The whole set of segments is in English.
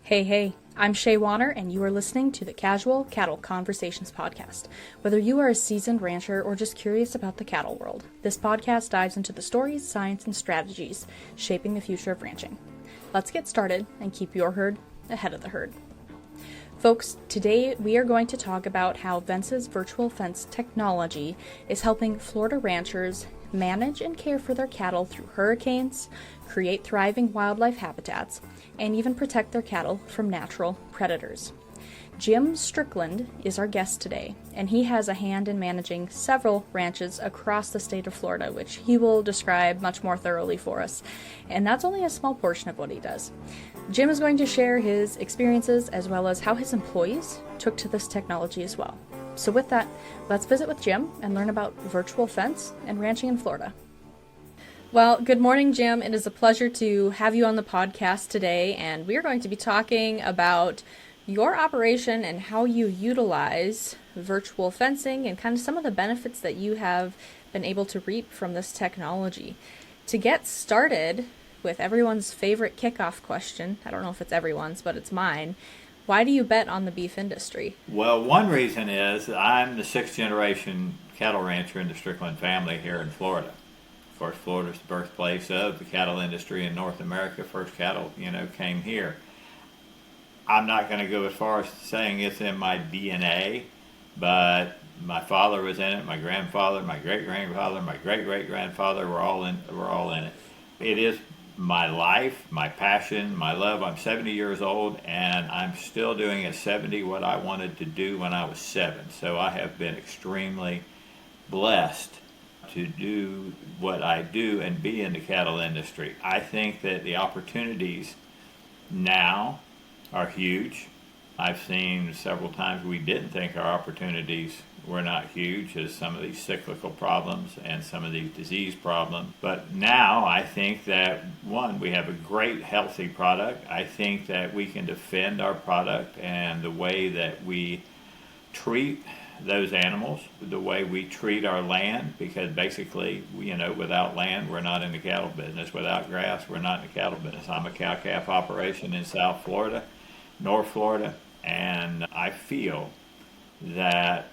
Hey, I'm Shaye Wanner, and you are listening to the Casual Cattle Conversations podcast. Whether you are a seasoned rancher or just curious about the cattle world, this podcast dives into the stories, science, and strategies shaping the future of ranching. Let's get started and keep your herd ahead of the herd. Folks, today we are going to talk about how Vence's virtual fence technology is helping Florida ranchers manage and care for their cattle through hurricanes, create thriving wildlife habitats, and even protect their cattle from natural predators. Jim Strickland is our guest today, and he has a hand in managing several ranches across the state of Florida, which he will describe much more thoroughly for us. And that's only a small portion of what he does. Jim is going to share his experiences as well as how his employees took to this technology as well. So with that, let's visit with Jim and learn about virtual fence and ranching in Florida. Well, good morning, Jim. It is a pleasure to have you on the podcast today, and we are going to be talking about your operation and how you utilize virtual fencing and kind of some of the benefits that you have been able to reap from this technology. To get started with everyone's favorite kickoff question, I don't know if it's everyone's, but it's mine. Why do you bet on the beef industry? Well, one reason is I'm the sixth generation cattle rancher in the Strickland family here in Florida. Of course, Florida's the birthplace of the cattle industry in North America. First cattle, came here. I'm not going to go as far as saying it's in my DNA, but my father was in it, my grandfather, my great-grandfather, my great-great-grandfather were all in it. It is my life, my passion, my love. I'm 70 years old, and I'm still doing at 70 what I wanted to do when I was 7. So I have been extremely blessed to do what I do and be in the cattle industry. I think that the opportunities now are huge. I've seen several times we didn't think our opportunities were not huge, as some of these cyclical problems and some of these disease problems. But now I think that, one, we have a great healthy product. I think that we can defend our product and the way that we treat those animals, the way we treat our land, because basically, without land, we're not in the cattle business. Without grass, we're not in the cattle business. I'm a cow-calf operation in South Florida, North Florida, and I feel that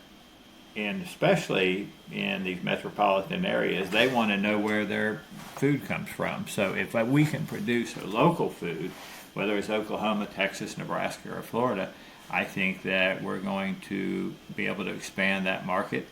especially in these metropolitan areas, they want to know where their food comes from. So if we can produce a local food, whether it's Oklahoma, Texas, Nebraska, or Florida, I think that we're going to be able to expand that market.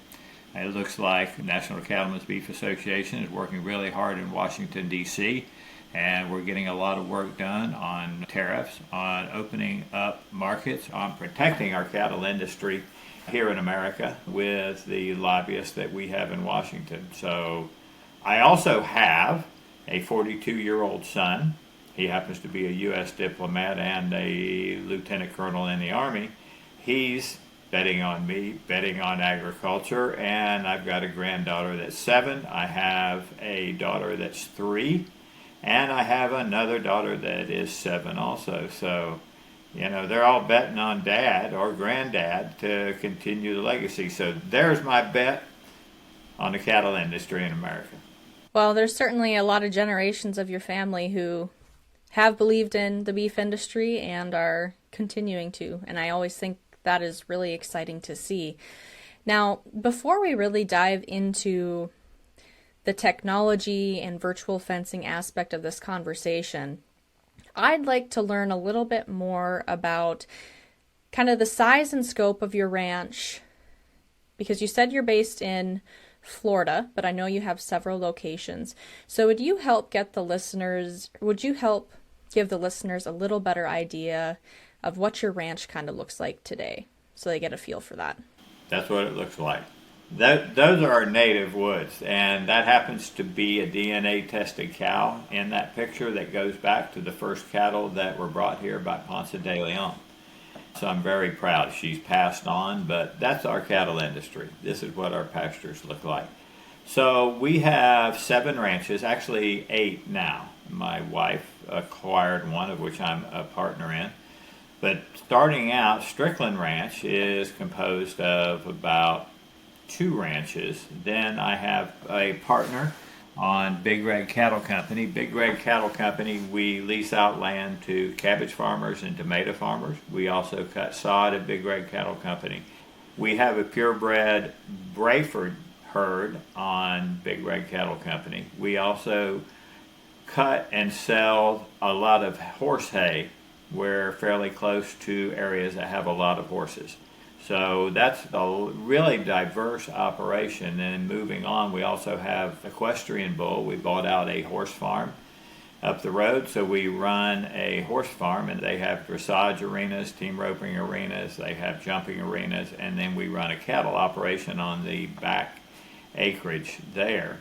It looks like the National Cattlemen's Beef Association is working really hard in Washington, D.C., and we're getting a lot of work done on tariffs, on opening up markets, on protecting our cattle industry here in America with the lobbyists that we have in Washington. So I also have a 42-year-old son. He happens to be a U.S. diplomat and a lieutenant colonel in the Army. He's betting on me, betting on agriculture, and I've got a granddaughter that's 7. I have a daughter that's 3, and I have another daughter that is 7 also. So, they're all betting on dad or granddad to continue the legacy. So there's my bet on the cattle industry in America. Well, there's certainly a lot of generations of your family who have believed in the beef industry and are continuing to, and I always think that is really exciting to see. Now, before we really dive into the technology and virtual fencing aspect of this conversation, I'd like to learn a little bit more about kind of the size and scope of your ranch, because you said you're based in Florida, but I know you have several locations. So would you help give the listeners a little better idea of what your ranch kind of looks like today, so they get a feel for that? That's what it looks like. Those are our native woods, and that happens to be a DNA tested cow in that picture that goes back to the first cattle that were brought here by Ponce de Leon. So I'm very proud. She's passed on, but that's our cattle industry. This is what our pastures look like. So we have 7 ranches, actually 8 now. My wife acquired one, of which I'm a partner in. But starting out, Strickland Ranch is composed of about 2 ranches. Then I have a partner on Big Red Cattle Company. Big Red Cattle Company, we lease out land to cabbage farmers and tomato farmers. We also cut sod at Big Red Cattle Company. We have a purebred Brayford herd on Big Red Cattle Company. We also cut and sell a lot of horse hay. We're fairly close to areas that have a lot of horses. So that's a really diverse operation. And moving on, we also have equestrian bull. We bought out a horse farm up the road, so we run a horse farm, and they have dressage arenas, team roping arenas, they have jumping arenas, and then we run a cattle operation on the back acreage there.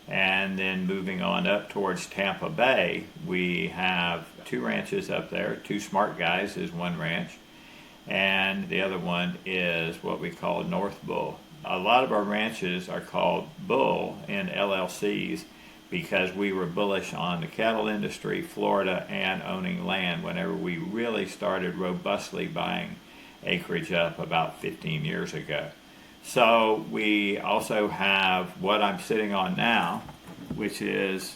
And then moving on up towards Tampa Bay, we have 2 ranches up there. 2 Smart Guys is one ranch, and the other one is what we call North Bull. A lot of our ranches are called Bull in LLCs because we were bullish on the cattle industry, Florida, and owning land whenever we really started robustly buying acreage up about 15 years ago. So we also have what I'm sitting on now, which is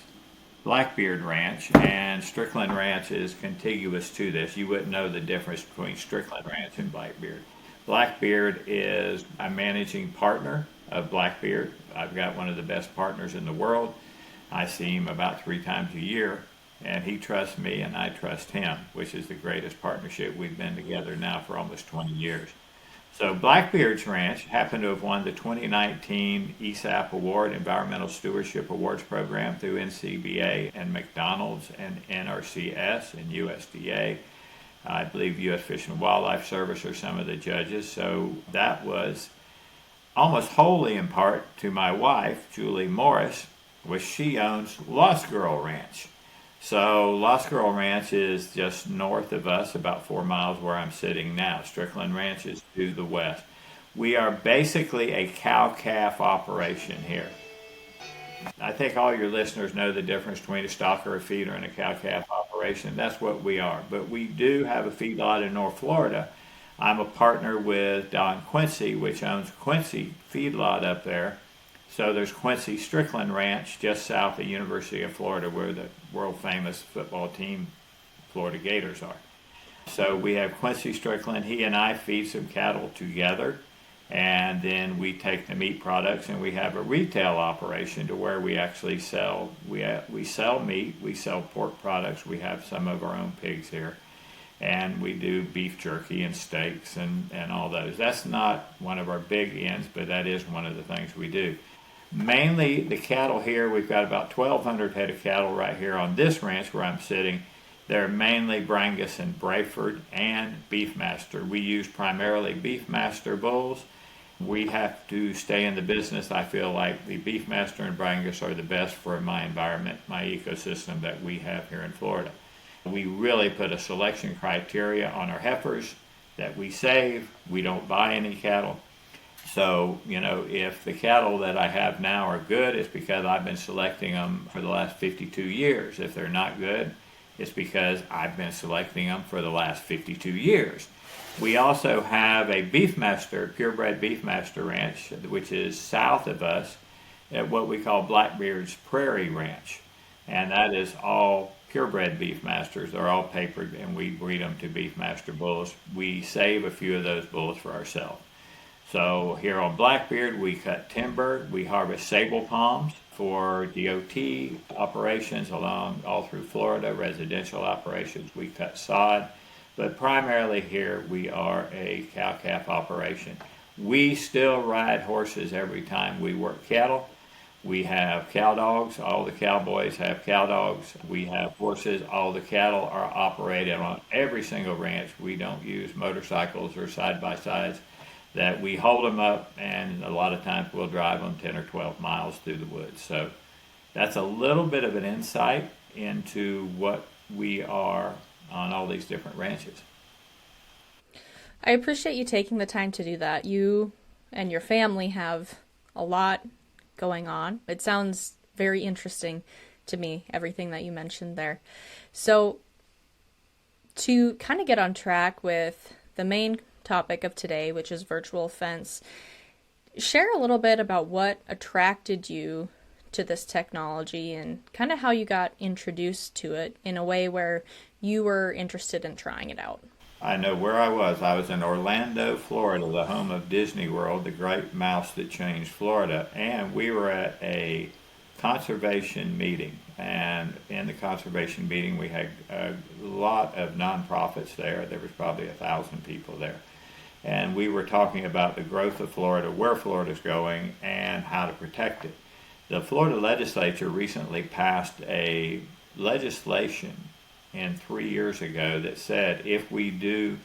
Blackbeard Ranch, and Strickland Ranch is contiguous to this. You wouldn't know the difference between Strickland Ranch and Blackbeard. Blackbeard is a managing partner of Blackbeard. I've got one of the best partners in the world. I see him about 3 times a year, and he trusts me and I trust him, which is the greatest partnership. We've been together now for almost 20 years. So Blackbeard's Ranch happened to have won the 2019 ESAP Award, Environmental Stewardship Awards Program, through NCBA and McDonald's and NRCS and USDA. I believe U.S. Fish and Wildlife Service are some of the judges. So that was almost wholly in part to my wife, Julie Morris, which she owns Lost Girl Ranch. So Lost Girl Ranch is just north of us, about 4 miles where I'm sitting now. Strickland Ranch is to the west. We are basically a cow-calf operation here. I think all your listeners know the difference between a stocker, a feeder, and a cow-calf operation. That's what we are. But we do have a feedlot in North Florida. I'm a partner with Don Quincy, which owns Quincy Feedlot up there. So there's Quincy Strickland Ranch just south of University of Florida, where the world-famous football team, Florida Gators, are. So we have Quincy Strickland. He and I feed some cattle together, and then we take the meat products, and we have a retail operation to where we actually sell. We sell meat, we sell pork products. We have some of our own pigs here, and we do beef jerky and steaks and all those. That's not one of our big ends, but that is one of the things we do. Mainly the cattle here, we've got about 1,200 head of cattle right here on this ranch where I'm sitting. They're mainly Brangus and Brayford and Beefmaster. We use primarily Beefmaster bulls. We have to stay in the business. I feel like the Beefmaster and Brangus are the best for my environment, my ecosystem that we have here in Florida. We really put a selection criteria on our heifers that we save. We don't buy any cattle. So, if the cattle that I have now are good, it's because I've been selecting them for the last 52 years. If they're not good, it's because I've been selecting them for the last 52 years. We also have a Beefmaster, purebred Beefmaster ranch, which is south of us at what we call Blackbeard's Prairie Ranch. And that is all purebred Beefmasters. They're all papered, and we breed them to Beefmaster bulls. We save a few of those bulls for ourselves. So here on Blackbeard, we cut timber, we harvest sable palms for DOT operations all through Florida, residential operations. We cut sod, but primarily here we are a cow-calf operation. We still ride horses every time we work cattle. We have cow dogs. All the cowboys have cow dogs. We have horses. All the cattle are operated on every single ranch. We don't use motorcycles or side-by-sides. That we hold them up, and a lot of times we'll drive them 10 or 12 miles through the woods. So that's a little bit of an insight into what we are on all these different ranches. I appreciate you taking the time to do that. You and your family have a lot going on. It sounds very interesting to me, everything that you mentioned there. So to kind of get on track with the main topic of today, which is virtual fence, share a little bit about what attracted you to this technology and kind of how you got introduced to it in a way where you were interested in trying it out. I know where I was. I was in Orlando, Florida, the home of Disney World, the great mouse that changed Florida. And we were at a conservation meeting. And in the conservation meeting, we had a lot of nonprofits there. There was probably 1,000 people there. And we were talking about the growth of Florida, where Florida's going, and how to protect it. The Florida legislature recently passed a legislation 3 years ago that said if we do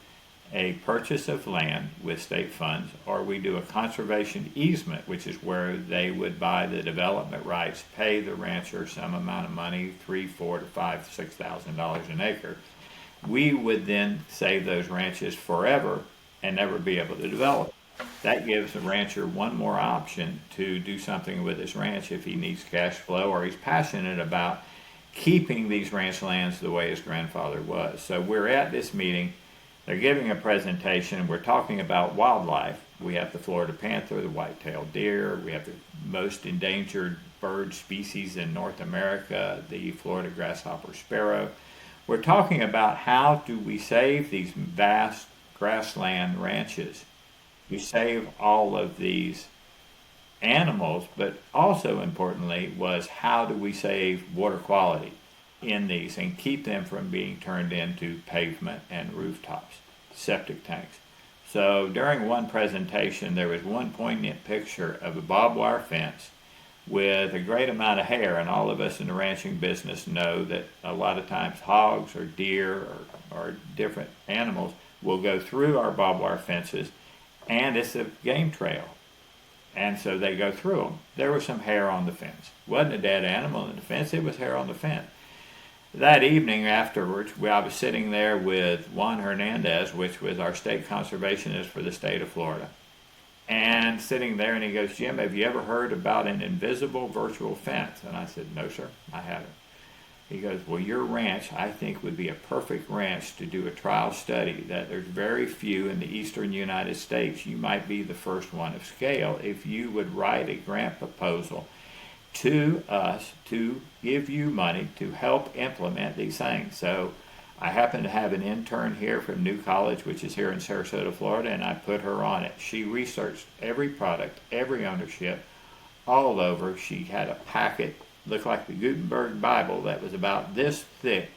a purchase of land with state funds, or we do a conservation easement, which is where they would buy the development rights, pay the rancher some amount of money, $3,000, $4,000 to $5,000, $6,000 an acre, we would then save those ranches forever and never be able to develop. That gives the rancher one more option to do something with his ranch if he needs cash flow or he's passionate about keeping these ranch lands the way his grandfather was. So we're at this meeting. They're giving a presentation. We're talking about wildlife. We have the Florida panther, the white-tailed deer. We have the most endangered bird species in North America, the Florida grasshopper sparrow. We're talking about how do we save these vast grassland ranches. We save all of these animals, but also importantly was how do we save water quality in these and keep them from being turned into pavement and rooftops, septic tanks. So during one presentation, there was one poignant picture of a barbed wire fence with a great amount of hair, and all of us in the ranching business know that a lot of times hogs or deer or different animals will go through our barbed wire fences, and it's a game trail. And so they go through them. There was some hair on the fence. It wasn't a dead animal in the fence, it was hair on the fence. That evening afterwards, I was sitting there with Juan Hernandez, which was our state conservationist for the state of Florida. And sitting there, and he goes, "Jim, have you ever heard about an invisible virtual fence?" And I said, "No, sir, I haven't." He goes, "Well, your ranch, I think, would be a perfect ranch to do a trial study, that there's very few in the eastern United States. You might be the first one of scale if you would write a grant proposal to us to give you money to help implement these things." So I happen to have an intern here from New College, which is here in Sarasota, Florida, and I put her on it. She researched every product, every ownership, all over. She had a packet, looked like the Gutenberg Bible, that was about this thick.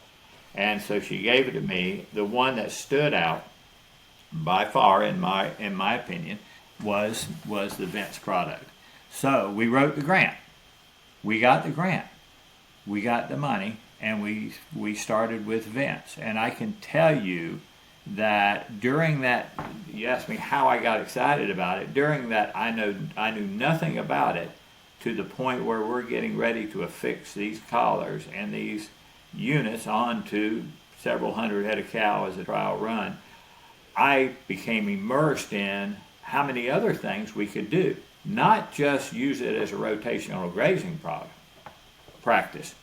And so she gave it to me. The one that stood out by far, in my opinion, was the Vence product. So we wrote the grant. We got the grant. We got the money, and we started with Vence. And I can tell you that during that, you asked me how I got excited about it. During that, I knew nothing about it, to the point where we're getting ready to affix these collars and these units onto several hundred head of cow as a trial run. I became immersed in how many other things we could do, not just use it as a rotational grazing practice.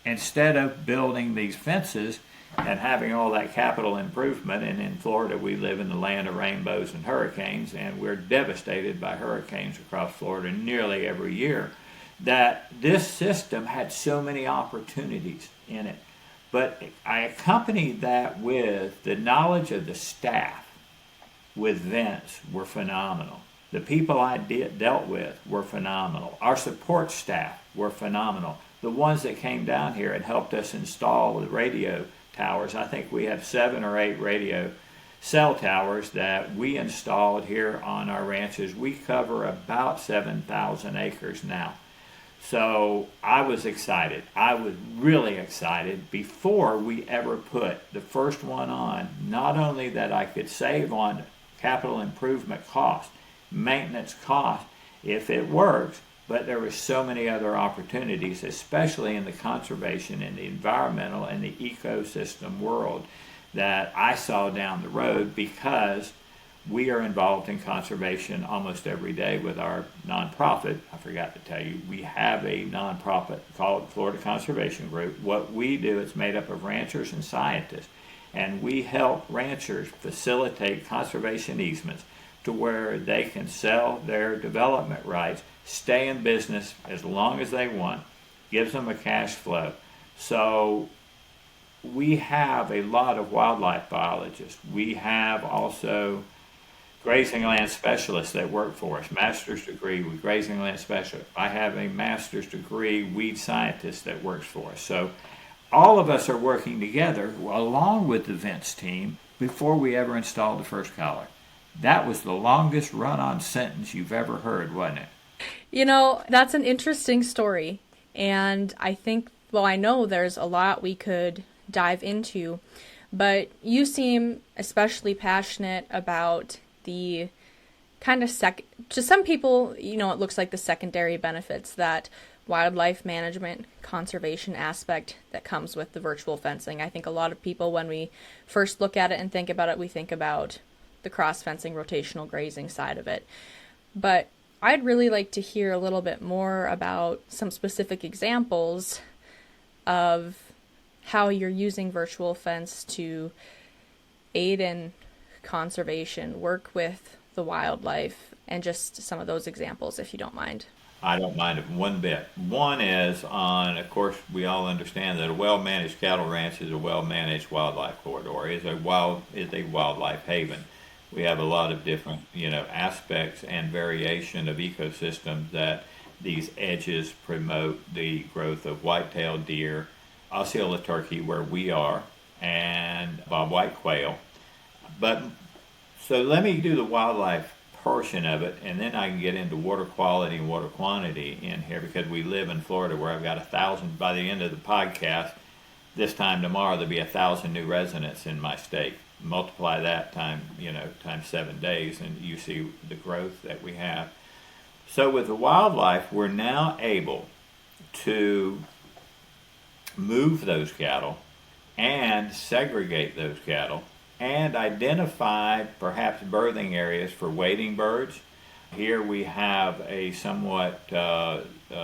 Instead of building these fences and having all that capital improvement, and in Florida we live in the land of rainbows and hurricanes, and we're devastated by hurricanes across Florida nearly every year, that this system had so many opportunities in it. But I accompanied that with the knowledge of the staff with Vence were phenomenal. The people I dealt with were phenomenal. Our support staff were phenomenal. The ones that came down here and helped us install the radio towers. I think we have 7 or 8 radio cell towers that we installed here on our ranches. We cover about 7,000 acres now. So I was excited. I was really excited before we ever put the first one on. Not only that I could save on capital improvement cost, maintenance cost, if it works, but there were so many other opportunities, especially in the conservation and the environmental and the ecosystem world, that I saw down the road, because we are involved in conservation almost every day with our nonprofit. I forgot to tell you, we have a nonprofit called Florida Conservation Group. What we do, it's made up of ranchers and scientists, and we help ranchers facilitate conservation easements to where they can sell their development rights, stay in business as long as they want, gives them a cash flow. So we have a lot of wildlife biologists. We have also grazing land specialists that work for us, master's degree with grazing land specialist. I have a master's degree weed scientist that works for us. So all of us are working together along with the Vence team before we ever installed the first collar. That was the longest run-on sentence you've ever heard, wasn't it? You know, that's an interesting story. And I think, well, I know there's a lot we could dive into, but you seem especially passionate about the kind of to some people, you know, it looks like the secondary benefits, that wildlife management, conservation aspect that comes with the virtual fencing. I think a lot of people, when we first look at it and think about it, we think about the cross fencing, rotational grazing side of it. But I'd really like to hear a little bit more about some specific examples of how you're using virtual fence to aid in conservation, work with the wildlife, and just some of those examples, if you don't mind. I don't mind it one bit. One is of course, we all understand that a well-managed cattle ranch is a well-managed wildlife corridor, is a wildlife haven. We have a lot of different, aspects and variation of ecosystems that these edges promote the growth of white-tailed deer, Osceola turkey where we are, and bobwhite quail. But so let me do the wildlife portion of it, and then I can get into water quality and water quantity in here, because we live in Florida where I've got 1,000 by the end of the podcast. This time tomorrow there'll be 1,000 new residents in my state. Multiply that times 7 days, and you see the growth that we have. So with the wildlife, we're now able to move those cattle and segregate those cattle and identify perhaps birthing areas for wading birds. Here we have a somewhat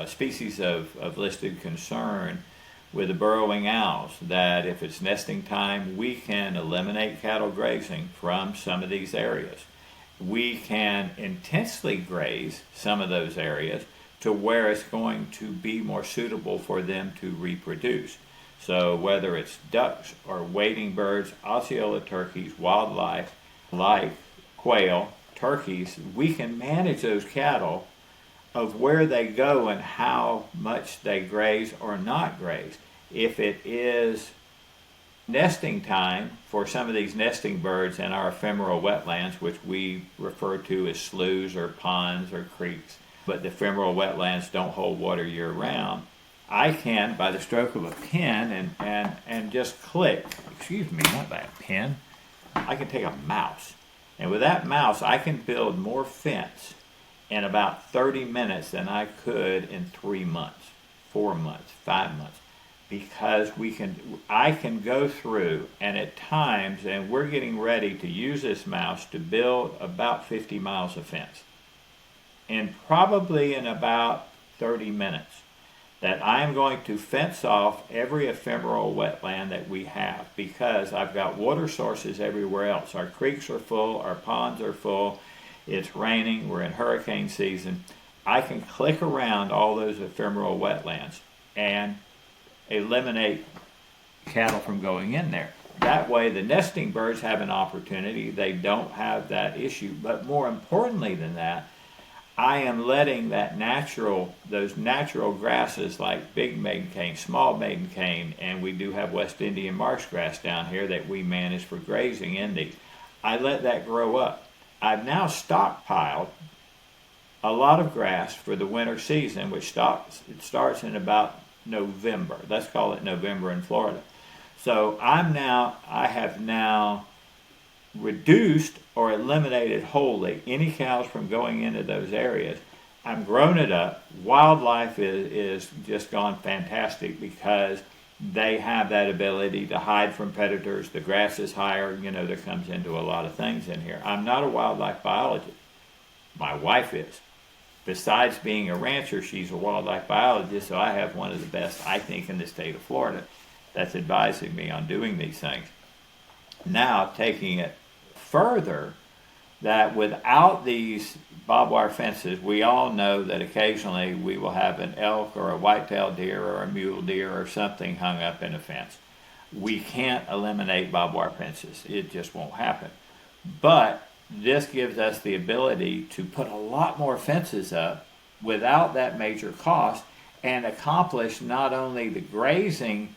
species of listed concern with the burrowing owls, that if it's nesting time, we can eliminate cattle grazing from some of these areas. We can intensely graze some of those areas to where it's going to be more suitable for them to reproduce. So whether it's ducks or wading birds, Osceola turkeys, wildlife like quail, turkeys, we can manage those cattle of where they go and how much they graze or not graze. If it is nesting time for some of these nesting birds in our ephemeral wetlands, which we refer to as sloughs or ponds or creeks, but the ephemeral wetlands don't hold water year round, I can, by the stroke of a pen and just click, not by a pen, I can take a mouse. And with that mouse, I can build more fence in about 30 minutes than I could in 3 months, 4 months, 5 months. Because I can go through, and at times, and we're getting ready to use this mouse to build about 50 miles of fence. And probably in about 30 minutes, that I'm going to fence off every ephemeral wetland that we have, because I've got water sources everywhere else. Our creeks are full, our ponds are full, it's raining, we're in hurricane season. I can click around all those ephemeral wetlands and eliminate cattle from going in there. That way the nesting birds have an opportunity, they don't have that issue. But more importantly than that, I am letting those natural grasses like big maiden cane, small maiden cane, and we do have West Indian marsh grass down here that we manage for grazing in these. I let that grow up. I've now stockpiled a lot of grass for the winter season, which starts in about November. Let's call it November in Florida. So I have now reduced or eliminated wholly any cows from going into those areas. I'm grown it up. Wildlife is just gone fantastic because they have that ability to hide from predators. The grass is higher. There comes into a lot of things in here. I'm not a wildlife biologist. My wife is. Besides being a rancher, she's a wildlife biologist, so I have one of the best, I think, in the state of Florida that's advising me on doing these things. Now, taking it further, that without these barbed wire fences, we all know that occasionally we will have an elk or a white-tailed deer or a mule deer or something hung up in a fence. We can't eliminate barbed wire fences. It just won't happen. But this gives us the ability to put a lot more fences up without that major cost and accomplish not only the grazing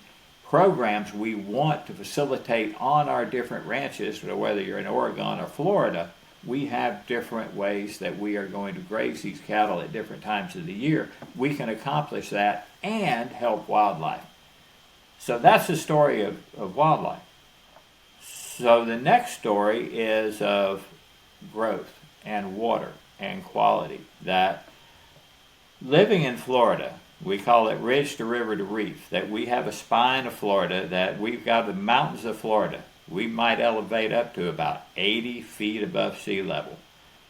programs we want to facilitate on our different ranches, whether you're in Oregon or Florida. We have different ways that we are going to graze these cattle at different times of the year. We can accomplish that and help wildlife. So that's the story of wildlife. So the next story is of growth and water and quality. That living in Florida, we call it ridge to river to reef, that we have a spine of Florida, that we've got the mountains of Florida. We might elevate up to about 80 feet above sea level.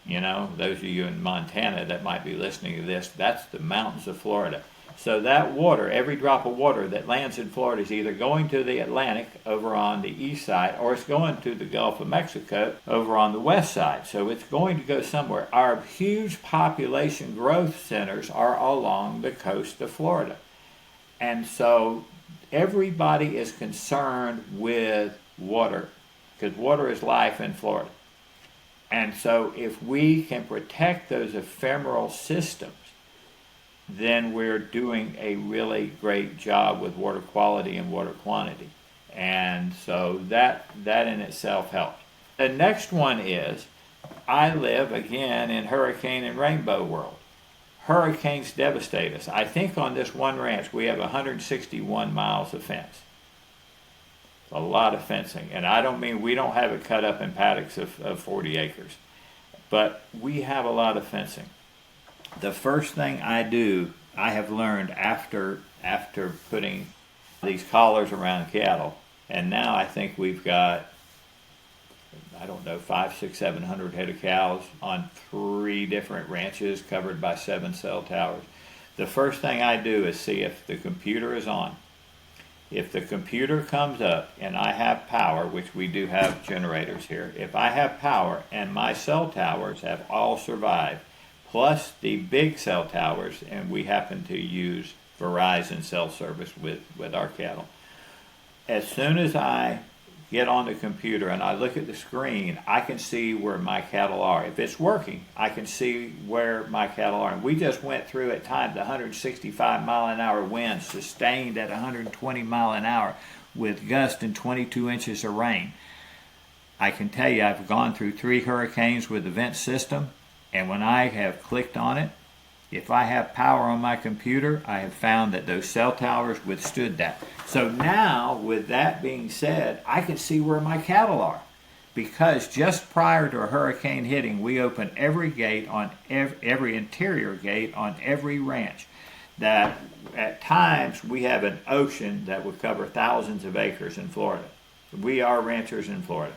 You know, those of you in Montana that might be listening to this, that's the mountains of Florida. So that water, every drop of water that lands in Florida is either going to the Atlantic over on the east side, or it's going to the Gulf of Mexico over on the west side. So it's going to go somewhere. Our huge population growth centers are along the coast of Florida. And so everybody is concerned with water, because water is life in Florida. And so if we can protect those ephemeral systems, then we're doing a really great job with water quality and water quantity. And so that in itself helps. The next one is, I live again in hurricane and rainbow world. Hurricanes devastate us. I think on this one ranch we have 161 miles of fence. A lot of fencing. And I don't mean we don't have it cut up in paddocks of 40 acres. But we have a lot of fencing. The first thing I do, I have learned after putting these collars around cattle, and now I think we've got, I don't know, 500, 600, 700 head of cows on 3 different ranches covered by 7 cell towers. The first thing I do is see if the computer is on. If the computer comes up and I have power, which we do have generators here, if I have power and my cell towers have all survived, plus the big cell towers, and we happen to use Verizon cell service with our cattle. As soon as I get on the computer and I look at the screen, I can see where my cattle are. If it's working, I can see where my cattle are. And we just went through at times 165 mile an hour winds sustained at 120 mile an hour with gusts and 22 inches of rain. I can tell you I've gone through 3 hurricanes with the Vence system. And when I have clicked on it, if I have power on my computer, I have found that those cell towers withstood that. So now, with that being said, I can see where my cattle are. Because just prior to a hurricane hitting, we open every gate on every interior gate on every ranch. That at times we have an ocean that would cover thousands of acres in Florida. We are ranchers in Florida.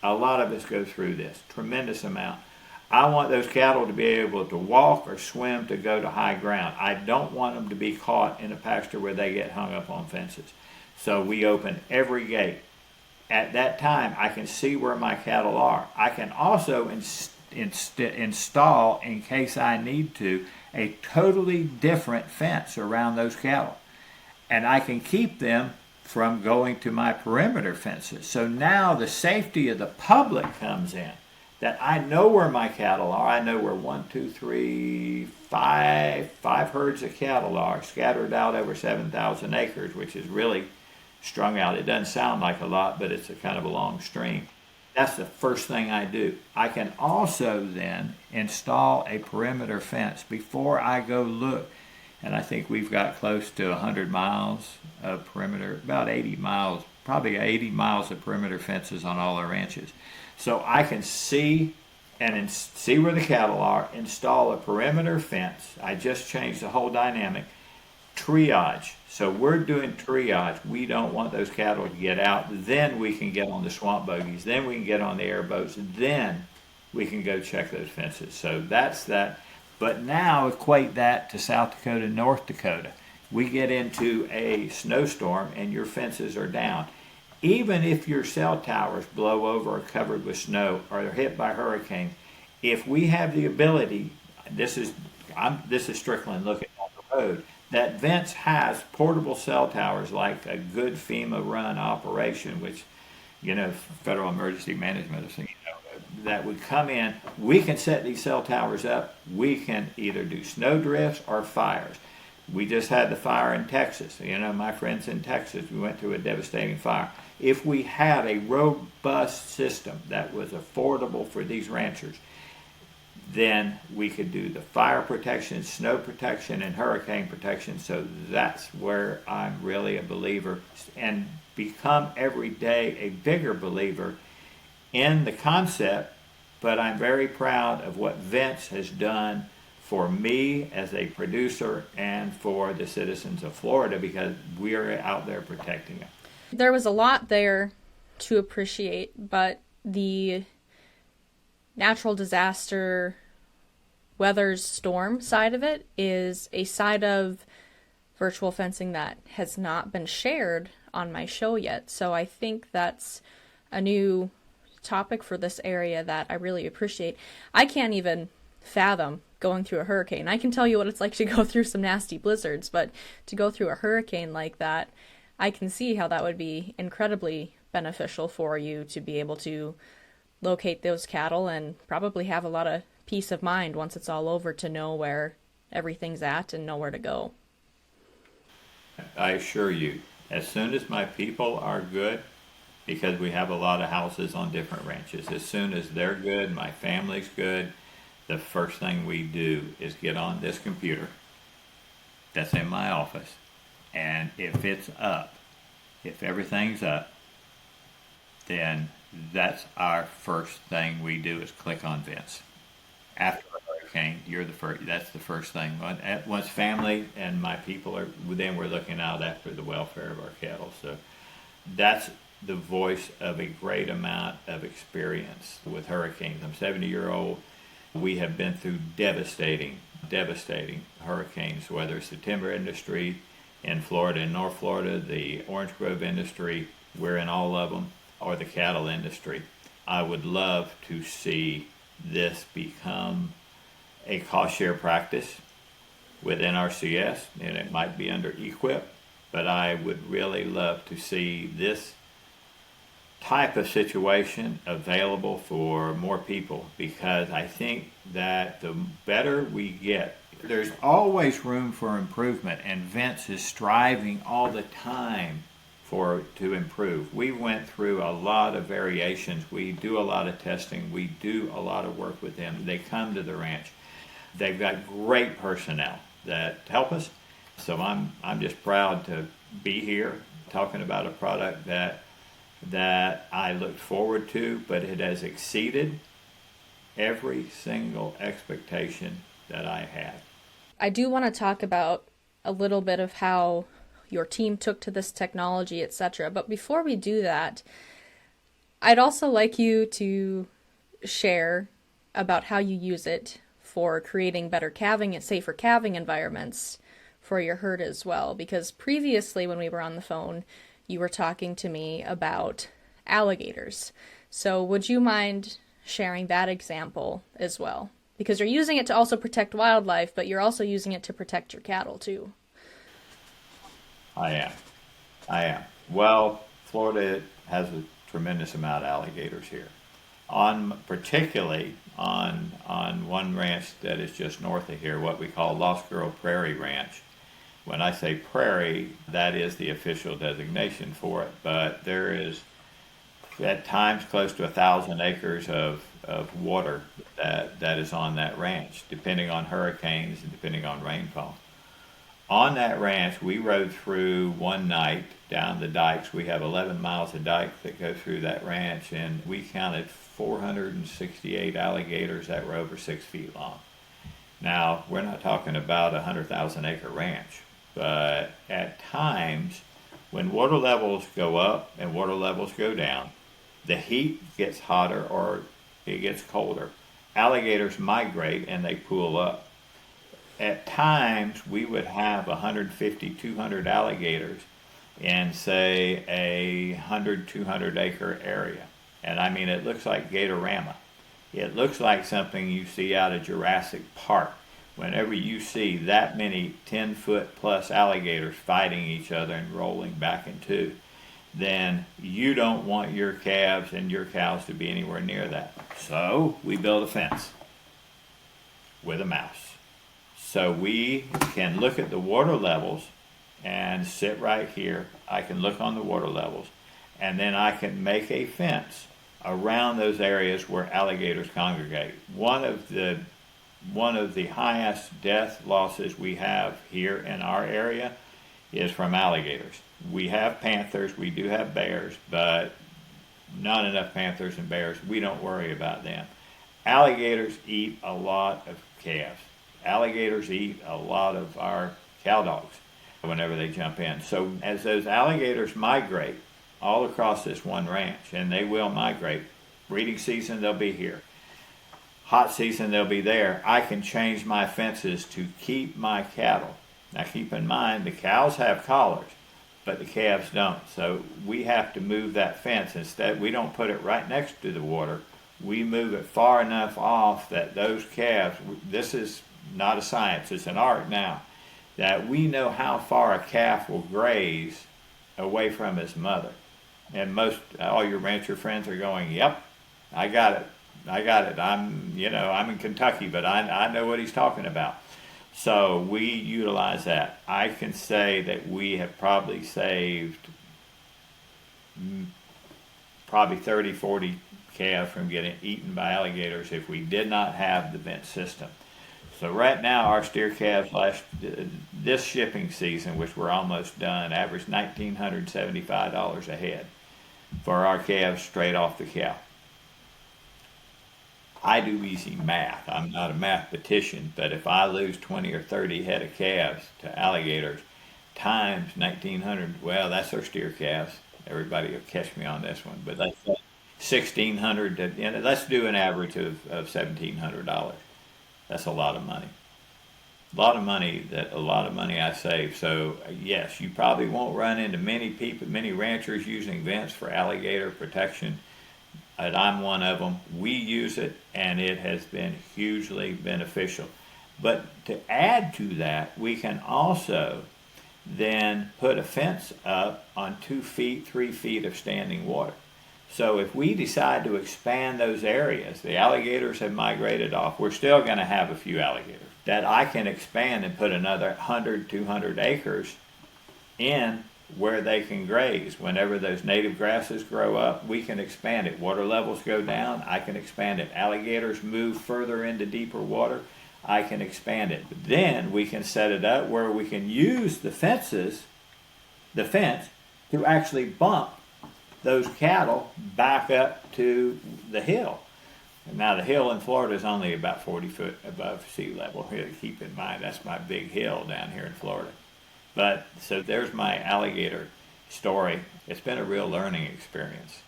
A lot of us go through this, tremendous amount. I want those cattle to be able to walk or swim to go to high ground. I don't want them to be caught in a pasture where they get hung up on fences. So we open every gate. At that time, I can see where my cattle are. I can also install, in case I need to, a totally different fence around those cattle. And I can keep them from going to my perimeter fences. So now the safety of the public comes in. That I know where my cattle are. I know where 5 herds of cattle are scattered out over 7,000 acres, which is really strung out. It doesn't sound like a lot, but it's a kind of a long stream. That's the first thing I do. I can also then install a perimeter fence before I go look. And I think we've got close to 100 miles of perimeter, about 80 miles, probably 80 miles of perimeter fences on all our ranches. So I can see see where the cattle are, install a perimeter fence. I just changed the whole dynamic. Triage. So we're doing triage. We don't want those cattle to get out. Then we can get on the swamp bogies. Then we can get on the airboats. Then we can go check those fences. So that's that. But now equate that to South Dakota, North Dakota. We get into a snowstorm and your fences are down. even if your cell towers blow over or covered with snow or are hit by hurricanes, if we have the ability, this is Strickland looking on the road, that Vence has portable cell towers like a good FEMA run operation, which, Federal Emergency Management, that would come in. We can set these cell towers up. We can either do snow drifts or fires. We just had the fire in Texas. My friends in Texas, we went through a devastating fire. If we had a robust system that was affordable for these ranchers, then we could do the fire protection, snow protection, and hurricane protection. So that's where I'm really a believer, and become every day a bigger believer in the concept. But I'm very proud of what Vence has done for me as a producer and for the citizens of Florida, because we're out there protecting them. There was a lot there to appreciate, but the natural disaster, weather storm side of it is a side of virtual fencing that has not been shared on my show yet. So I think that's a new topic for this area that I really appreciate. I can't even fathom going through a hurricane. I can tell you what it's like to go through some nasty blizzards, but to go through a hurricane like that, I can see how that would be incredibly beneficial for you to be able to locate those cattle and probably have a lot of peace of mind once it's all over, to know where everything's at and know where to go. I assure you, as soon as my people are good, because we have a lot of houses on different ranches, as soon as they're good, my family's good, the first thing we do is get on this computer that's in my office, and if it's up, if everything's up, then that's our first thing we do is click on Vence. After a hurricane, that's the first thing. Once family and my people are, then we're looking out after the welfare of our cattle. So that's the voice of a great amount of experience with hurricanes. I'm 70-year-old. We have been through devastating hurricanes, whether it's the timber industry in Florida and North Florida, the orange grove industry, we're in all of them, or the cattle industry. I would love to see this become a cost share practice within RCS, and it might be under EQIP, but I would really love to see this type of situation available for more people, because I think that the better we get, there's always room for improvement, and Vence is striving all the time to improve. We went through a lot of variations. We do a lot of testing. We do a lot of work with them. They come to the ranch. They've got great personnel that help us. So I'm just proud to be here talking about a product that I looked forward to, but it has exceeded every single expectation that I had. I do want to talk about a little bit of how your team took to this technology, etc. But before we do that, I'd also like you to share about how you use it for creating better calving and safer calving environments for your herd as well. Because previously when we were on the phone, you were talking to me about alligators. So would you mind sharing that example as well? Because you're using it to also protect wildlife, but you're also using it to protect your cattle too. I am. Well, Florida has a tremendous amount of alligators here. Particularly on one ranch that is just north of here, what we call Lost Girl Prairie Ranch. When I say prairie, that is the official designation for it, but there is at times close to 1,000 acres of water that is on that ranch, depending on hurricanes and depending on rainfall. On that ranch, we rode through one night down the dikes. We have 11 miles of dike that go through that ranch, and we counted 468 alligators that were over 6 feet long. Now, we're not talking about a 100,000 acre ranch, but at times, when water levels go up and water levels go down, the heat gets hotter or it gets colder. Alligators migrate and they pool up. At times, we would have 150, 200 alligators in, say, a 100, 200 acre area. And I mean, it looks like Gatorama. It looks like something you see out of Jurassic Park. Whenever you see that many 10-foot plus alligators fighting each other and rolling back in two, then you don't want your calves and your cows to be anywhere near that. So we build a fence with a mouse. So we can look at the water levels and sit right here. I can look on the water levels, and then I can make a fence around those areas where alligators congregate. One of the highest death losses we have here in our area is from alligators. We have panthers, we do have bears, but not enough panthers and bears. We don't worry about them. Alligators eat a lot of calves. Alligators eat a lot of our cow dogs whenever they jump in. So as those alligators migrate all across this one ranch, and they will migrate, breeding season they'll be here, hot season they'll be there, I can change my fences to keep my cattle. Now keep in mind, the cows have collars, but the calves don't. So we have to move that fence. Instead, we don't put it right next to the water. We move it far enough off that those calves, this is not a science, it's an art now, that we know how far a calf will graze away from his mother. And all your rancher friends are going, yep, I got it. I'm in Kentucky, but I know what he's talking about. So we utilize that. I can say that we have probably saved 30, 40 calves from getting eaten by alligators if we did not have the Vence system. So right now our steer calves this shipping season, which we're almost done, averaged $1,975 a head for our calves straight off the cow. I do easy math. I'm not a mathematician, but if I lose 20 or 30 head of calves to alligators times 1,900, well, that's our steer calves. Everybody will catch me on this one, but that's 1,600. Let's do an average of $1,700. That's a lot of money. A lot of money I save. So yes, you probably won't run into many ranchers using Vence for alligator protection. And I'm one of them. We use it, and it has been hugely beneficial. But to add to that, we can also then put a fence up on 2 feet, 3 feet of standing water. So if we decide to expand those areas, the alligators have migrated off, we're still going to have a few alligators, that I can expand and put another 100, 200 acres in where they can graze. Whenever those native grasses grow up, we can expand it. Water levels go down, I can expand it. Alligators move further into deeper water, I can expand it. But then we can set it up where we can use the fence, to actually bump those cattle back up to the hill. Now the hill in Florida is only about 40 foot above sea level. Keep in mind, that's my big hill down here in Florida. But so there's my alligator story. It's been a real learning experience.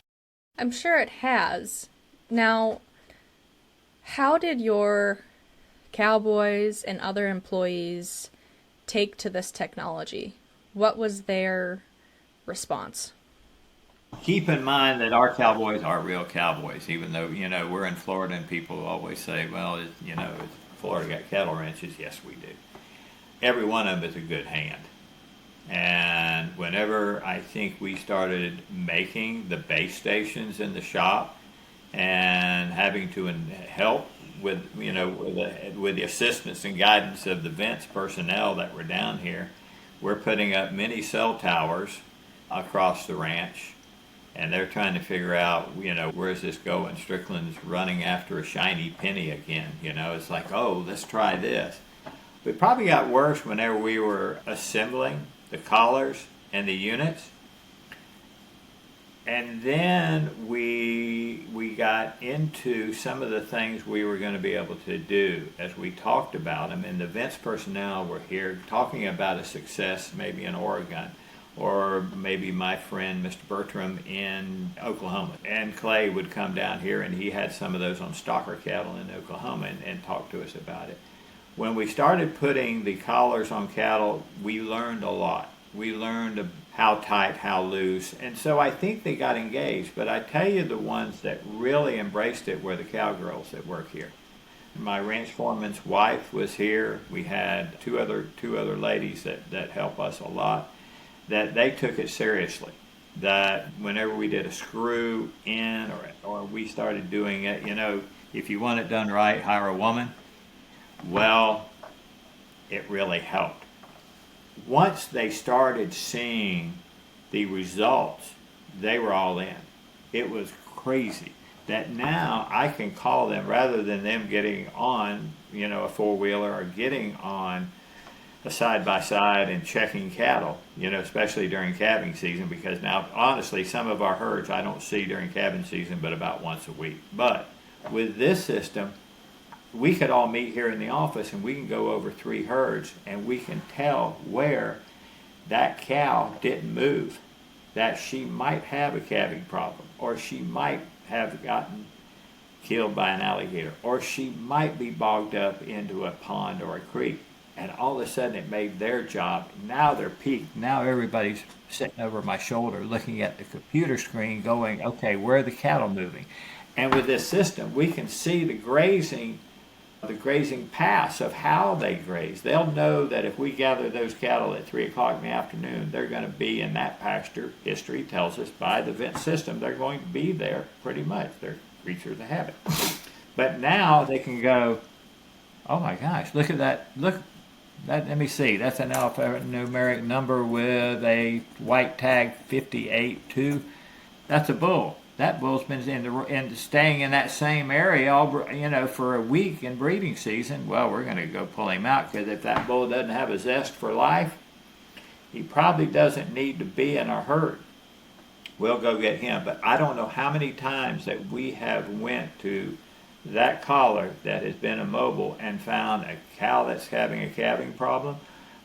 I'm sure it has. Now, how did your cowboys and other employees take to this technology? What was their response? Keep in mind that our cowboys are real cowboys, even though, we're in Florida and people always say, well, Florida got cattle ranches. Yes, we do. Every one of them is a good hand. And whenever I think we started making the base stations in the shop and having to help with the assistance and guidance of the Vence personnel that were down here, we're putting up many cell towers across the ranch, and they're trying to figure out, where's this going? Strickland's running after a shiny penny again. It's like, oh, let's try this. It probably got worse whenever we were assembling the collars and the units. And then we got into some of the things we were going to be able to do as we talked about them. And the Vence personnel were here talking about a success maybe in Oregon, or maybe my friend Mr. Bertram in Oklahoma. And Clay would come down here, and he had some of those on stocker cattle in Oklahoma and talk to us about it. When we started putting the collars on cattle, we learned a lot. We learned how tight, how loose. And so I think they got engaged. But I tell you, the ones that really embraced it were the cowgirls that work here. My ranch foreman's wife was here. We had two other ladies that help us a lot, that they took it seriously. That whenever we did a screw in or we started doing it, if you want it done right, hire a woman. Well, it really helped. Once they started seeing the results, they were all in. It was crazy that now I can call them, rather than them getting on, a four-wheeler or getting on a side-by-side and checking cattle, especially during calving season, because now, honestly, some of our herds I don't see during calving season but about once a week. But with this system, we could all meet here in the office and we can go over 3 herds and we can tell where that cow didn't move, that she might have a calving problem, or she might have gotten killed by an alligator, or she might be bogged up into a pond or a creek. And all of a sudden it made their job. Now they're peaked. Now everybody's sitting over my shoulder looking at the computer screen going, okay, where are the cattle moving? And with this system, we can see the grazing paths of how they graze. They'll know that if we gather those cattle at 3 o'clock in the afternoon, they're going to be in that pasture. History tells us by the Vence system, they're going to be there pretty much. They're creatures of habit. But now they can go, oh my gosh, look at that. Let me see. That's an alphanumeric number with a white tag 58-2. That's a bull. That bull's been staying in that same area for a week in breeding season. Well, we're going to go pull him out, because if that bull doesn't have a zest for life, he probably doesn't need to be in our herd. We'll go get him. But I don't know how many times that we have went to that collar that has been immobile and found a cow that's having a calving problem.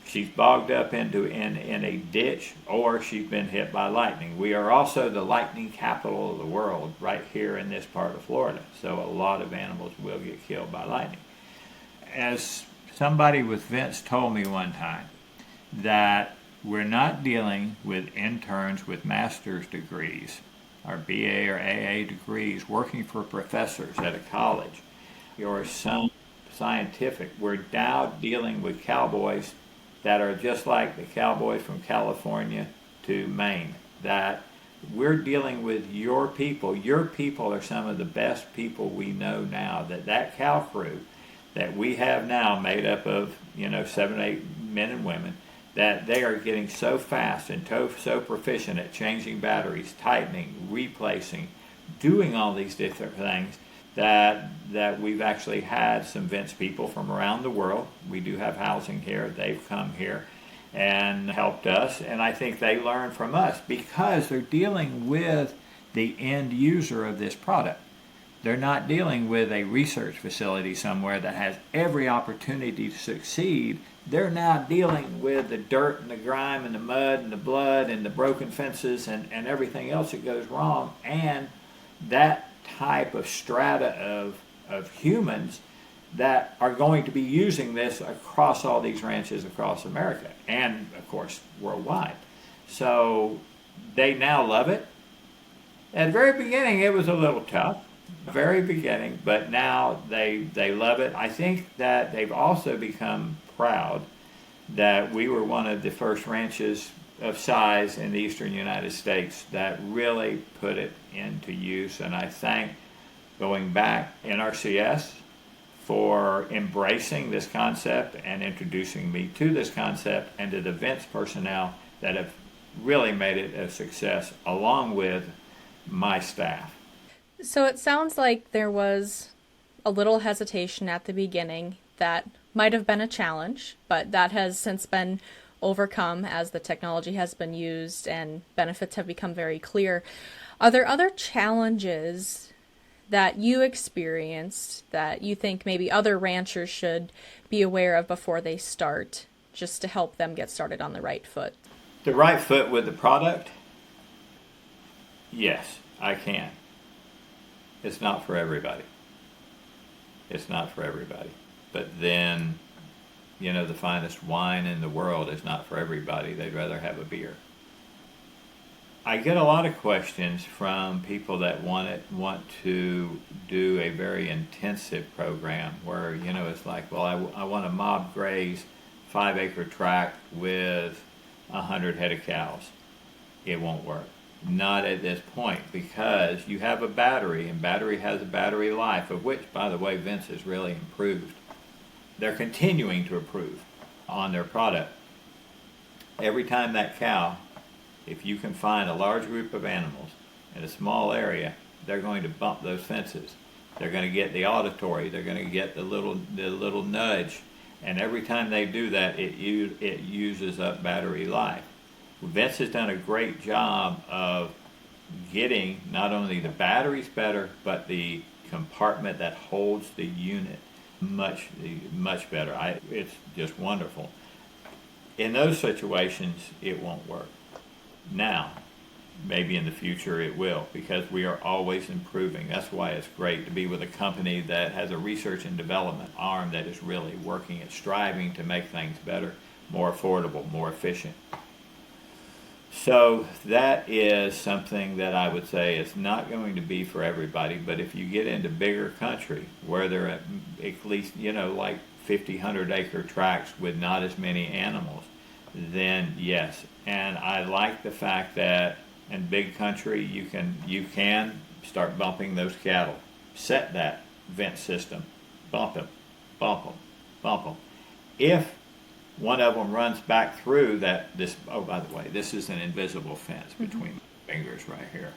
She's bogged up in a ditch, or she's been hit by lightning. We are also the lightning capital of the world right here in this part of Florida. So a lot of animals will get killed by lightning. As somebody with Vence told me one time, that we're not dealing with interns with master's degrees, or BA or AA degrees, working for professors at a college, or some scientific. We're now dealing with cowboys that are just like the cowboys from California to Maine, that we're dealing with your people. Your people are some of the best people we know now. That cow crew that we have now, made up of 7, 8 men and women, that they are getting so fast and so proficient at changing batteries, tightening, replacing, doing all these different things, that we've actually had some Vence people from around the world. We do have housing here. They've come here and helped us, and I think they learn from us, because they're dealing with the end user of this product. They're not dealing with a research facility somewhere that has every opportunity to succeed. They're now dealing with the dirt and the grime and the mud and the blood and the broken fences and everything else that goes wrong, and that type of strata of humans that are going to be using this across all these ranches across America and, of course, worldwide. So they now love it. At the very beginning, it was a little tough, very beginning, but now they love it. I think that they've also become proud that we were one of the first ranches of size in the eastern United States that really put it into use. And I thank, going back, NRCS for embracing this concept and introducing me to this concept, and to the Vence personnel that have really made it a success, along with my staff. So it sounds like there was a little hesitation at the beginning that might have been a challenge, but that has since been overcome as the technology has been used and benefits have become very clear. Are there other challenges that you experienced that you think maybe other ranchers should be aware of before they start, just to help them get started on the right foot? The right foot with the product? Yes, I can. It's not for everybody. It's not for everybody. But then, the finest wine in the world is not for everybody. They'd rather have a beer. I get a lot of questions from people that want to do a very intensive program where, it's like, well, I want to mob graze 5-acre tract with 100 head of cows. It won't work. Not at this point, because you have a battery, and battery has a battery life, of which, by the way, Vence has really improved. They're continuing to improve on their product. Every time that cow, if you can find a large group of animals in a small area, they're going to bump those fences. They're going to get the auditory. They're going to get the little nudge, and every time they do that, it uses up battery life. Vence has done a great job of getting not only the batteries better, but the compartment that holds the unit much better. It's just wonderful. In those situations, it won't work. Now, maybe in the future it will, because we are always improving. That's why it's great to be with a company that has a research and development arm that is really working at striving to make things better, more affordable, more efficient. So that is something that I would say is not going to be for everybody, but if you get into bigger country where there are at least, like 50, 100-acre tracts with not as many animals, then yes. And I like the fact that in big country you can start bumping those cattle. Set that Vence system. Bump them, bump them, bump them. If one of them runs back through oh, by the way, this is an invisible fence between my fingers right here.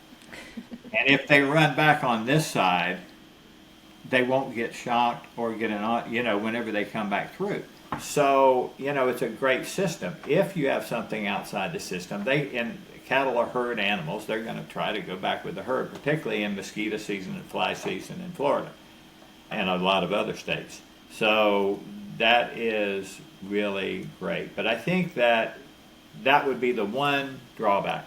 And if they run back on this side, they won't get shocked or get whenever they come back through. So, it's a great system. If you have something outside the system, cattle are herd animals. They're going to try to go back with the herd, particularly in mosquito season and fly season in Florida and a lot of other states. So that is really great. But I think that would be the one drawback.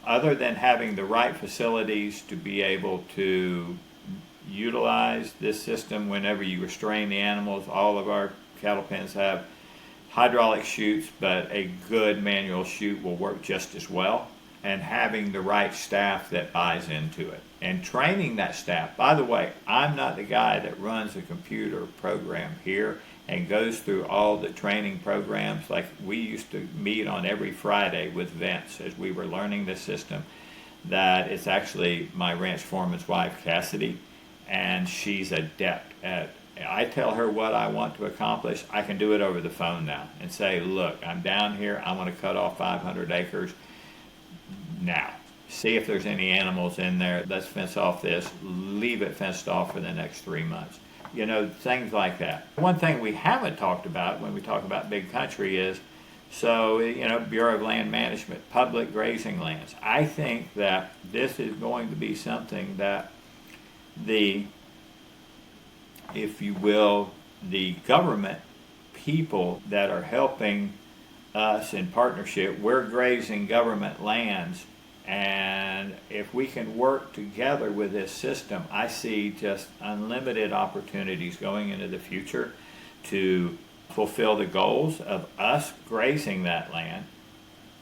Other than having the right facilities to be able to utilize this system whenever you restrain the animals, all of our cattle pens have hydraulic chutes, but a good manual chute will work just as well. And having the right staff that buys into it. And training that staff. By the way, I'm not the guy that runs a computer program here and goes through all the training programs. Like we used to meet on every Friday with Vence as we were learning this system. That it's actually my ranch foreman's wife, Cassidy, and she's adept at I tell her what I want to accomplish. I can do it over the phone now and say, look, I'm down here. I want to cut off 500 acres. Now, see if there's any animals in there. Let's fence off this. Leave it fenced off for the next 3 months. Things like that. One thing we haven't talked about when we talk about big country is, Bureau of Land Management, public grazing lands. I think that this is going to be something that if you will, the government people that are helping us in partnership, we're grazing government lands, and if we can work together with this system, I see just unlimited opportunities going into the future to fulfill the goals of us grazing that land,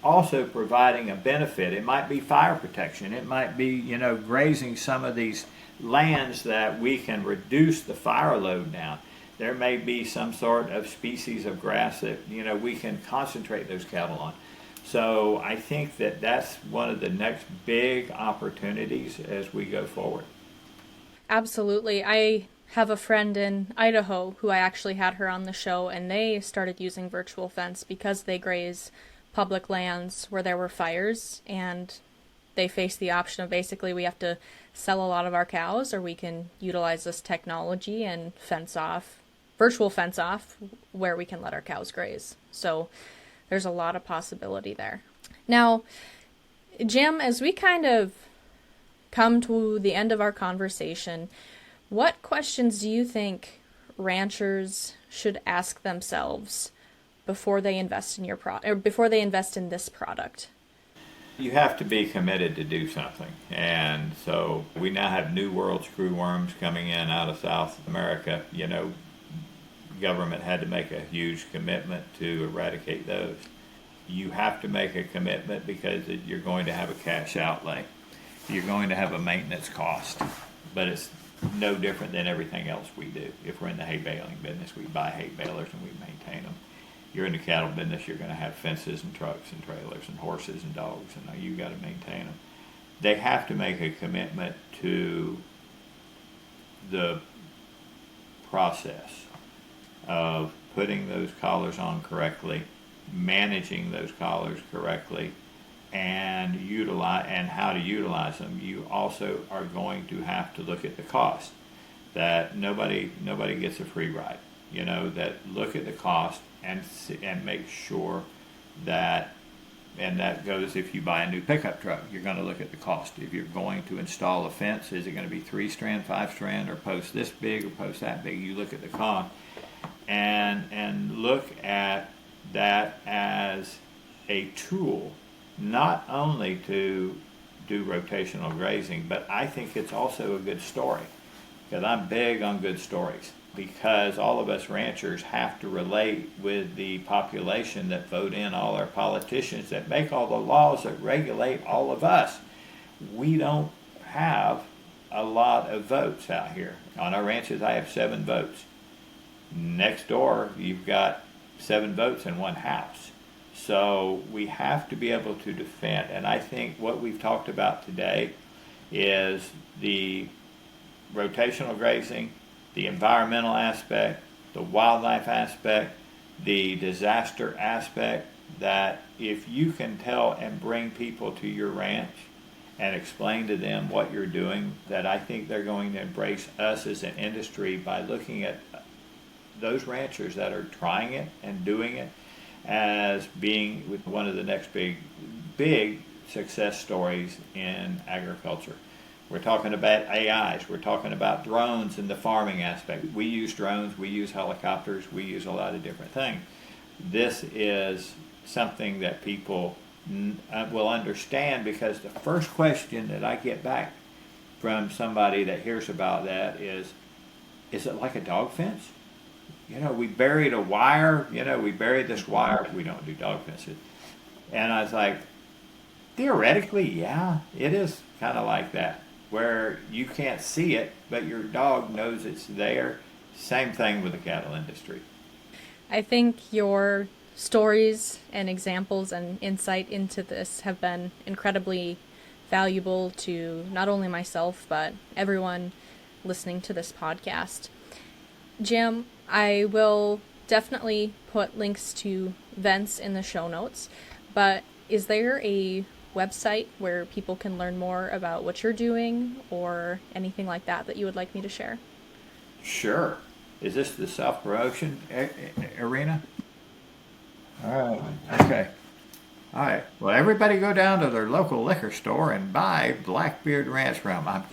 also providing a benefit. It might be fire protection. It might be, grazing some of these lands that we can reduce the fire load down. There may be some sort of species of grass that, we can concentrate those cattle on. So I think that that's one of the next big opportunities as we go forward. Absolutely. I have a friend in Idaho who I actually had her on the show, and they started using virtual fence because they graze public lands where there were fires, and they face the option of basically we have to sell a lot of our cows, or we can utilize this technology and virtual fence off where we can let our cows graze. So there's a lot of possibility there. Now, Jim, as we kind of come to the end of our conversation, what questions do you think ranchers should ask themselves before they invest in before they invest in this product? You have to be committed to do something. And so we now have New World screwworms coming in out of South America. Government had to make a huge commitment to eradicate those. You have to make a commitment because you're going to have a cash outlay. You're going to have a maintenance cost, but it's no different than everything else we do. If we're in the hay baling business, we buy hay balers and we maintain them. You're in the cattle business, you're going to have fences and trucks and trailers and horses and dogs, and you got to maintain them. They have to make a commitment to the process of putting those collars on correctly, managing those collars correctly, and how to utilize them. You also are going to have to look at the cost. That nobody gets a free ride. That look at the cost and make sure that, and that goes if you buy a new pickup truck, you're going to look at the cost. If you're going to install a fence, is it going to be 3-strand, 5-strand, or post this big or post that big? You look at the cost and look at that as a tool, not only to do rotational grazing, but I think it's also a good story, because I'm big on good stories. Because all of us ranchers have to relate with the population that vote in all our politicians that make all the laws that regulate all of us. We don't have a lot of votes out here. On our ranches, I have 7 votes. Next door, you've got 7 votes in one house. So we have to be able to defend. And I think what we've talked about today is the rotational grazing, the environmental aspect, the wildlife aspect, the disaster aspect, that if you can tell and bring people to your ranch and explain to them what you're doing, that I think they're going to embrace us as an industry by looking at those ranchers that are trying it and doing it as being one of the next big success stories in agriculture. We're talking about AIs. We're talking about drones in the farming aspect. We use drones. We use helicopters. We use a lot of different things. This is something that people will understand, because the first question that I get back from somebody that hears about that is it like a dog fence? We buried a wire. We buried this wire. We don't do dog fences. And I was like, theoretically, yeah, it is kind of like that, where you can't see it, but your dog knows it's there. Same thing with the cattle industry. I think your stories and examples and insight into this have been incredibly valuable to not only myself, but everyone listening to this podcast. Jim, I will definitely put links to Vence in the show notes, but is there a website where people can learn more about what you're doing or anything like that you would like me to share? Sure. Is this the self-promotion arena? All right. Okay. All right. Well, everybody go down to their local liquor store and buy Blackbeard Ranch rum.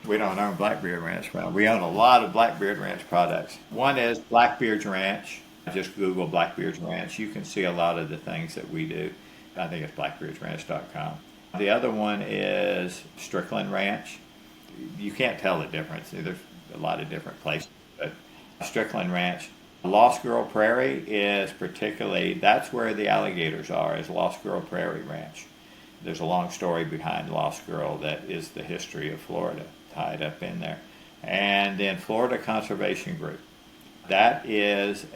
We don't own Blackbeard Ranch rum. We own a lot of Blackbeard Ranch products. One is Blackbeard's Ranch. Just Google Blackbeard's Ranch. You can see a lot of the things that we do. I think it's blackbeardsranch.com. The other one is Strickland Ranch. You can't tell the difference. There's a lot of different places, but Strickland Ranch. Lost Girl Prairie is that's where the alligators are, is Lost Girl Prairie Ranch. There's a long story behind Lost Girl that is the history of Florida tied up in there. And then Florida Conservation Group. That is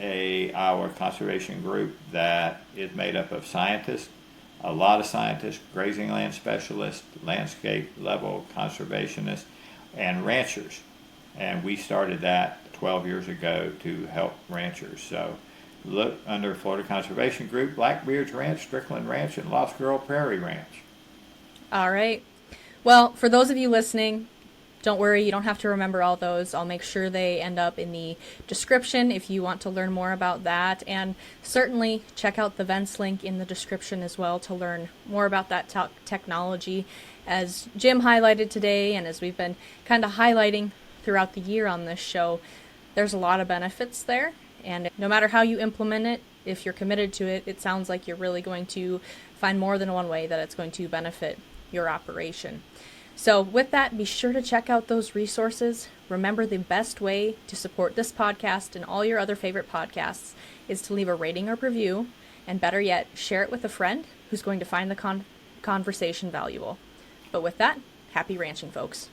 our conservation group that is made up of scientists, a lot of scientists, grazing land specialists, landscape level conservationists, and ranchers. And we started that 12 years ago to help ranchers. So look under Florida Conservation Group, Blackbeard's Ranch, Strickland Ranch, and Lost Girl Prairie Ranch. All right. Well, for those of you listening, don't worry, you don't have to remember all those. I'll make sure they end up in the description if you want to learn more about that. And certainly check out the Vence link in the description as well to learn more about that technology. As Jim highlighted today, and as we've been kind of highlighting throughout the year on this show, there's a lot of benefits there. And no matter how you implement it, if you're committed to it, it sounds like you're really going to find more than one way that it's going to benefit your operation. So with that, be sure to check out those resources. Remember, the best way to support this podcast and all your other favorite podcasts is to leave a rating or review. And better yet, share it with a friend who's going to find the conversation valuable. But with that, happy ranching, folks.